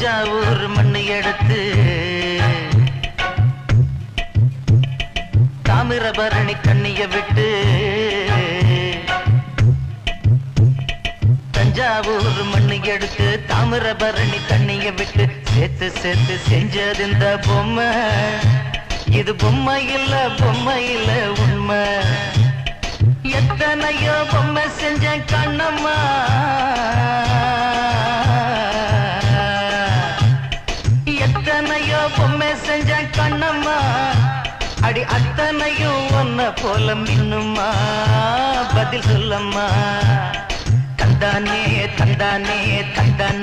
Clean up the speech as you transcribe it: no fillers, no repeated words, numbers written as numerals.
தஞ்சாவூர் மண்ணு எடுத்து தாமிரபரணி தண்ணிய விட்டு தஞ்சாவூர் மண்ணு எடுத்து தாமிரபரணி தண்ணிய விட்டு சேர்த்து சேர்த்து செஞ்சது இந்த பொம்மை. இது பொம்மை இல்ல உண்மை. எத்தனையோ பொம்மை செஞ்ச கண்ணம்மா, எத்தனையோ பொம்மை செஞ்ச கண்ணம்மா, அடி அத்தனையும் ஒன்ன போல மின்னுமா, பதில் சொல்லம்மா. தந்தானே தந்தானே தந்தானே.